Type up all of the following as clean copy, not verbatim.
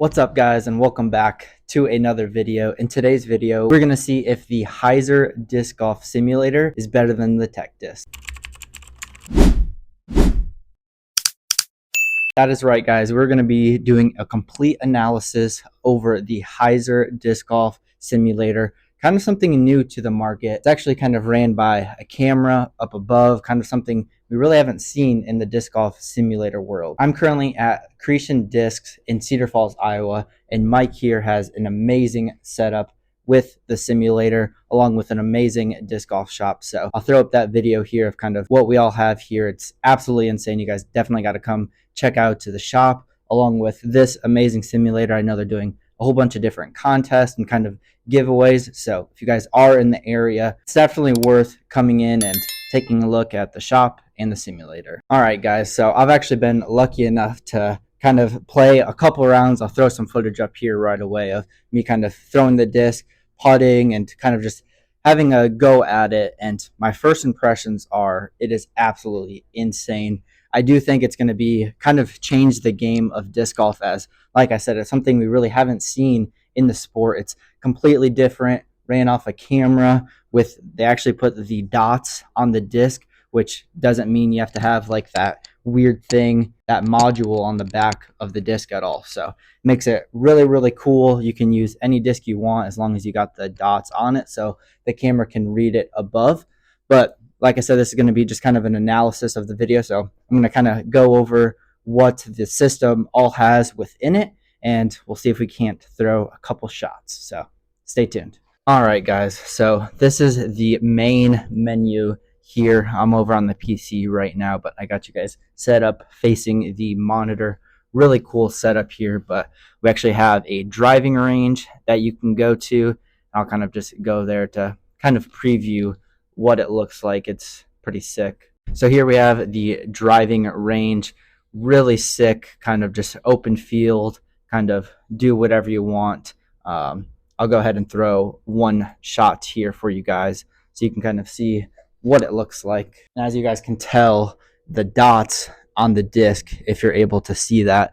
What's up, guys, and welcome back to another video. In today's video, we're going to see if the Heiser disc golf simulator is better than the tech disc. That is right, guys. We're going to be doing a complete analysis over the Heiser disc golf simulator. Kind of something new to the market. It's actually kind of ran by a camera up above, kind of something we really haven't seen in the disc golf simulator world. I'm currently at Creation Discs in Cedar Falls, Iowa, and Mike here has an amazing setup with the simulator along with an amazing disc golf shop. So I'll throw up that video here of kind of what we all have here. It's absolutely insane. You guys definitely got to come check out to the shop along with this amazing simulator. I know they're doing a whole bunch of different contests and kind of giveaways. So if you guys are in the area, it's definitely worth coming in and taking a look at the shop and the simulator. All right, guys. So I've actually been lucky enough to kind of play a couple rounds. I'll throw some footage up here right away of me kind of throwing the disc, putting, and kind of just having a go at it. And my first impressions are it is absolutely insane. I do think it's going to be kind of change the game of disc golf, as, like I said, it's something we really haven't seen in the sport. It's completely different, ran off a camera with, they actually put the dots on the disc, which doesn't mean you have to have like that weird thing, that module on the back of the disc at all. So it makes it really, really cool. You can use any disc you want as long as you got the dots on it so the camera can read it above. But like I said, this is going to be just kind of an analysis of the video. So I'm going to kind of go over what the system all has within it, and we'll see if we can't throw a couple shots. So stay tuned. All right, guys. So this is the main menu here. I'm over on the PC right now, but I got you guys set up facing the monitor. Really cool setup here, but we actually have a driving range that you can go to. I'll kind of just go there to kind of preview what it looks like. It's pretty sick. So here we have the driving range. Really sick, kind of just open field, kind of do whatever you want. I'll go ahead and throw one shot here for you guys so you can kind of see what it looks like. And as you guys can tell, the dots on the disc, if you're able to see that,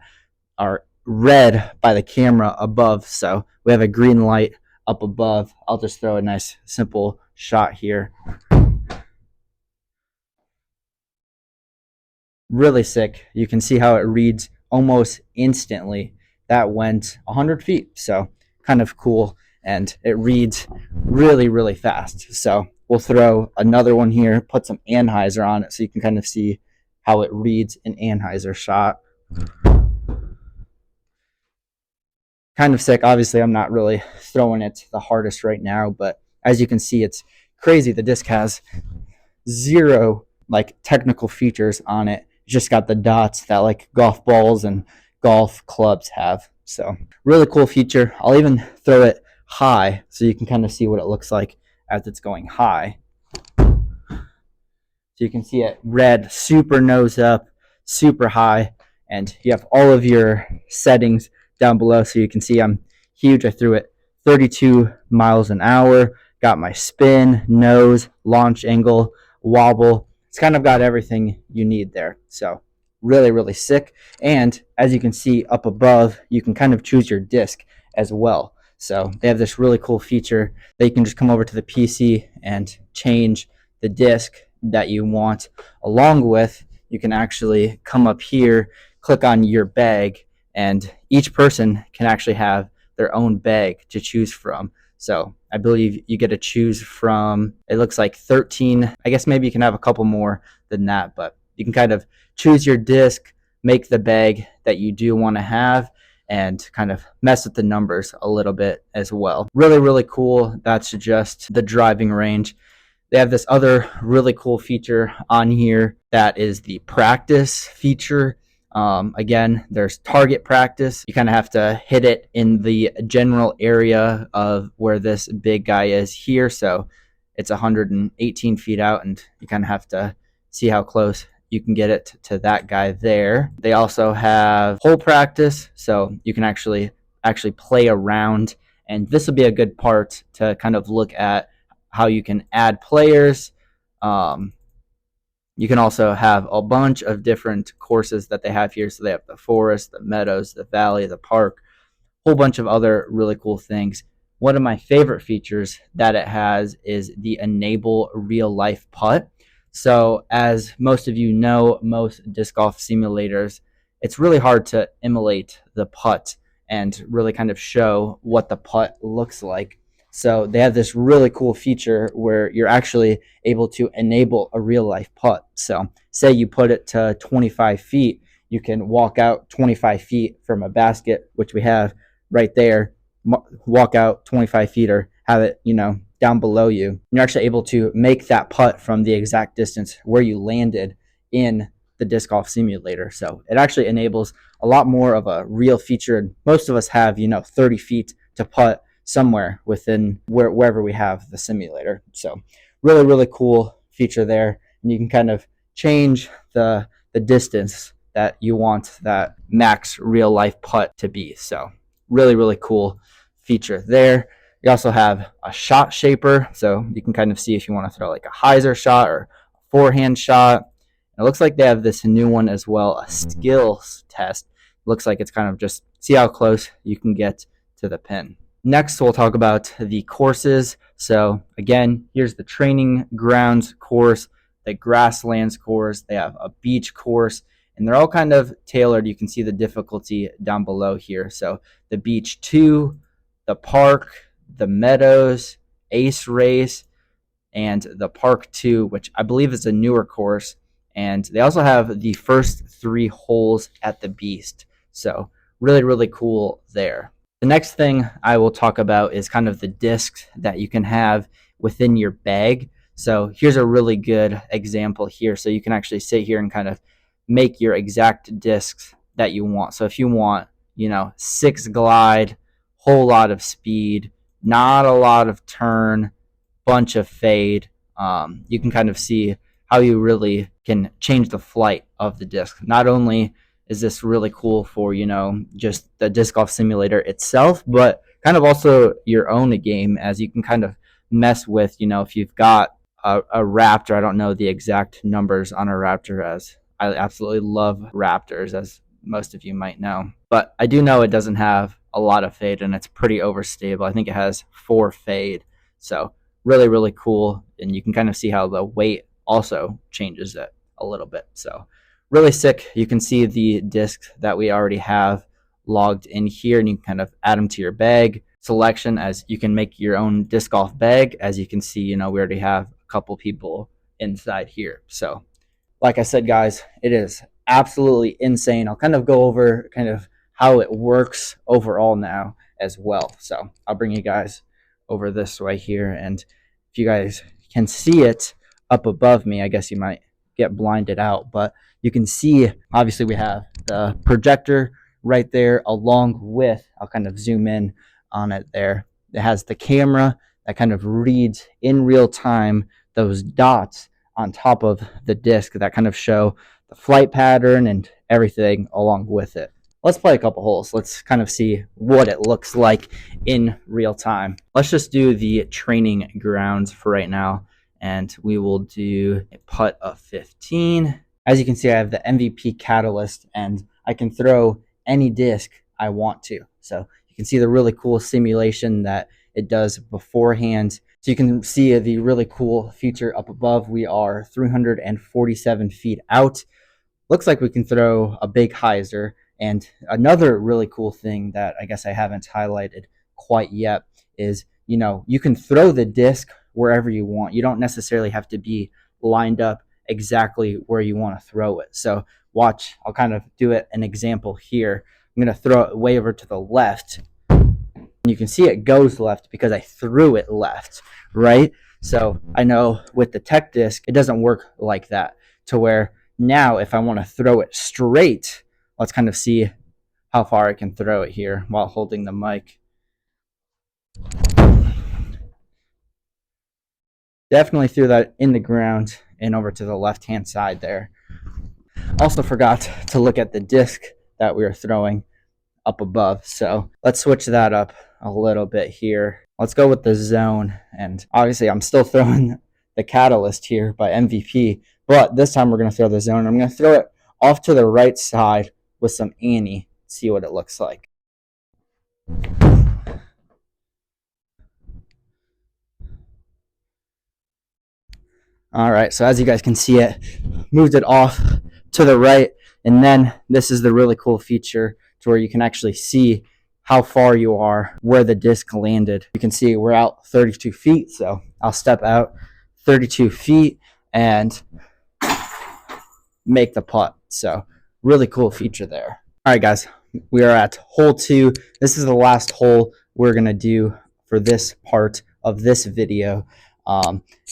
are red by the camera above. So we have a green light up above. I'll just throw a nice simple shot here. Really sick. You can see how it reads almost instantly. That went 100 feet, so kind of cool, and it reads really, really fast. So we'll throw another one here, put some Heiser on it so you can kind of see how it reads an Heiser shot. Kind of sick. Obviously, I'm not really throwing it the hardest right now, but as you can see, it's crazy. The disc has zero like technical features on it. It's just got the dots that like golf balls and golf clubs have. So really cool feature. I'll even throw it high so you can kind of see what it looks like as it's going high. So you can see it red, super nose up, super high, and you have all of your settings down below. So you can see I'm huge. I threw it 32 miles an hour, got my spin, nose, launch angle, wobble. It's kind of got everything you need there. So really, really sick. And as you can see up above, you can kind of choose your disc as well. So they have this really cool feature that you can just come over to the PC and change the disc that you want. Along with, you can actually come up here, click on your bag, and each person can actually have their own bag to choose from. So I believe you get to choose from, it looks like 13. I guess maybe you can have a couple more than that, but you can kind of choose your disc, make the bag that you do want to have, and kind of mess with the numbers a little bit as well. Really, really cool. That's just the driving range. They have this other really cool feature on here that is the practice feature. Again, there's target practice. You kind of have to hit it in the general area of where this big guy is here. So it's 118 feet out, and you kind of have to see how close you can get it to that guy there. They also have hole practice, so you can actually play around, and this will be a good part to kind of look at how you can add players. You can also have a bunch of different courses that they have here. So they have the forest, the meadows, the valley, the park. whole bunch of other really cool things. One of my favorite features that it has is the enable real life putt. So as most of you know, most disc golf simulators, it's really hard to emulate the putt and really kind of show what the putt looks like. So they have this really cool feature where you're actually able to enable a real life putt. So say you put it to 25 feet, you can walk out 25 feet from a basket, which we have right there, walk out 25 feet or have it, down below you. And you're actually able to make that putt from the exact distance where you landed in the disc golf simulator. So it actually enables a lot more of a real feature. Most of us have, 30 feet to putt somewhere within wherever we have the simulator. So really, really cool feature there. And you can kind of change the distance that you want that max real life putt to be. So really, really cool feature there. You also have a shot shaper, so you can kind of see if you want to throw like a Heiser shot or a forehand shot. It looks like they have this new one as well, a skills test. Looks like it's kind of just see how close you can get to the pin. Next, we'll talk about the courses. So again, here's the training grounds course, the grasslands course. They have a beach course, and they're all kind of tailored. You can see the difficulty down below here. So the beach 2, the park, the meadows, ace race, and the park 2, which I believe is a newer course. And they also have the first 3 holes at the beast. So really, really cool there. The next thing I will talk about is kind of the discs that you can have within your bag. So here's a really good example here. So you can actually sit here and kind of make your exact discs that you want. So if you want, 6 glide, whole lot of speed, not a lot of turn, bunch of fade, you can kind of see how you really can change the flight of the disc. Not only is this really cool for, just the disc golf simulator itself, but kind of also your own game, as you can kind of mess with, if you've got a Raptor. I don't know the exact numbers on a Raptor, as I absolutely love Raptors, as most of you might know. But I do know it doesn't have a lot of fade, and it's pretty overstable. I think it has 4 fade. So really, really cool. And you can kind of see how the weight also changes it a little bit. So really sick. You can see the discs that we already have logged in here, and you can kind of add them to your bag selection, as you can make your own disc golf bag. As you can see, we already have a couple people inside here. So like I said, guys, it is absolutely insane. I'll kind of go over kind of how it works overall now as well. So I'll bring you guys over this way here, and if you guys can see it up above me, I guess you might get blinded out, but you can see, obviously, we have the projector right there, along with, I'll kind of zoom in on it there. It has the camera that kind of reads in real time those dots on top of the disc that kind of show the flight pattern and everything along with it. Let's play a couple holes. Let's kind of see what it looks like in real time. Let's just do the training grounds for right now, and we will do a putt of 15. As you can see, I have the MVP catalyst, and I can throw any disc I want to. So you can see the really cool simulation that it does beforehand. So you can see the really cool feature up above. We are 347 feet out. Looks like we can throw a big Heiser. And another really cool thing that I guess I haven't highlighted quite yet is, you can throw the disc wherever you want. You don't necessarily have to be lined up exactly where you want to throw it. So watch, I'll kind of do an example here. I'm going to throw it way over to the left. You can see it goes left because I threw it left, right? So I know with the tech disc, it doesn't work like that, to where now if I want to throw it straight, let's kind of see how far I can throw it here while holding the mic. Definitely threw that in the ground and over to the left-hand side there. Also forgot to look at the disc that we were throwing up above. So let's switch that up a little bit here. Let's go with the zone. And obviously I'm still throwing the catalyst here by MVP, but this time we're going to throw the zone. I'm going to throw it off to the right side with some Annie, see what it looks like. All right, so as you guys can see, it moved it off to the right, and then this is the really cool feature to where you can actually see how far you are, where the disc landed. You can see we're out 32 feet, so I'll step out 32 feet and make the putt. So really cool feature there. All right, guys, we are at hole 2. This is the last hole we're going to do for this part of this video.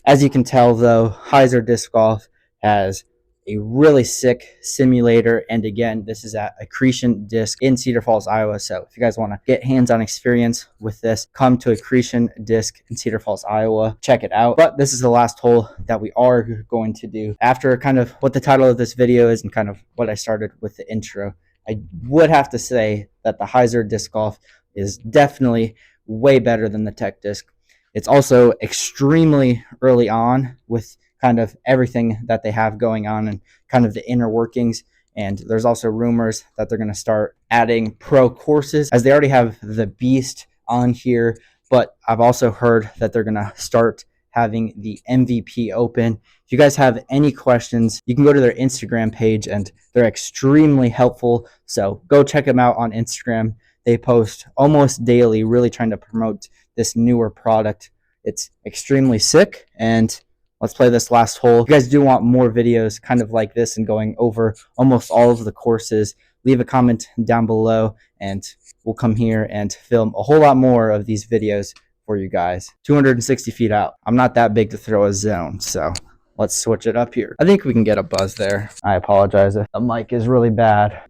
As you can tell, though, Heiser Disc Golf has a really sick simulator, and again, this is at Accretion Disc in Cedar Falls, Iowa. So if you guys want to get hands-on experience with this, come to Accretion Disc in Cedar Falls, Iowa. Check it out. But this is the last hole that we are going to do. After kind of what the title of this video is and kind of what I started with the intro, I would have to say that the Heiser Disc Golf is definitely way better than the Tech Disc. It's also extremely early on with kind of everything that they have going on and kind of the inner workings. And there's also rumors that they're going to start adding pro courses, as they already have the Beast on here. But I've also heard that they're going to start having the MVP Open. If you guys have any questions, you can go to their Instagram page, and they're extremely helpful. So go check them out on Instagram. They post almost daily, really trying to promote this newer product. It's extremely sick, and let's play this last hole. If you guys do want more videos kind of like this and going over almost all of the courses, leave a comment down below, and we'll come here and film a whole lot more of these videos for you guys. 260 feet out. I'm not that big to throw a zone, so let's switch it up here. I think we can get a buzz there. I apologize if the mic is really bad.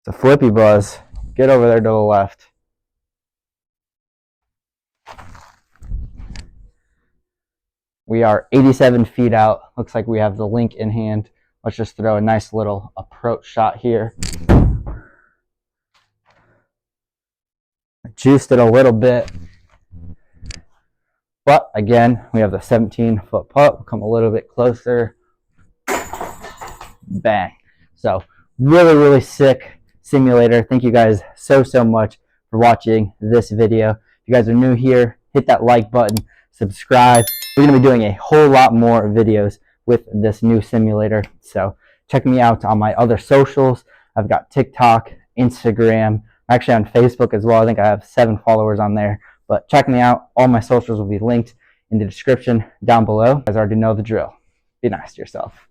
It's a flippy buzz. Get over there to the left. We are 87 feet out. Looks like we have the link in hand. Let's just throw a nice little approach shot here. I juiced it a little bit. But again, we have the 17-foot putt. We'll come a little bit closer. Bang. So really, really sick simulator. Thank you guys so much for watching this video. If you guys are new here, hit that like button, subscribe. We're going to be doing a whole lot more videos with this new simulator. So check me out on my other socials. I've got TikTok, Instagram, I'm actually on Facebook as well. I think I have 7 followers on there. But check me out. All my socials will be linked in the description down below. You guys already know the drill. Be nice to yourself.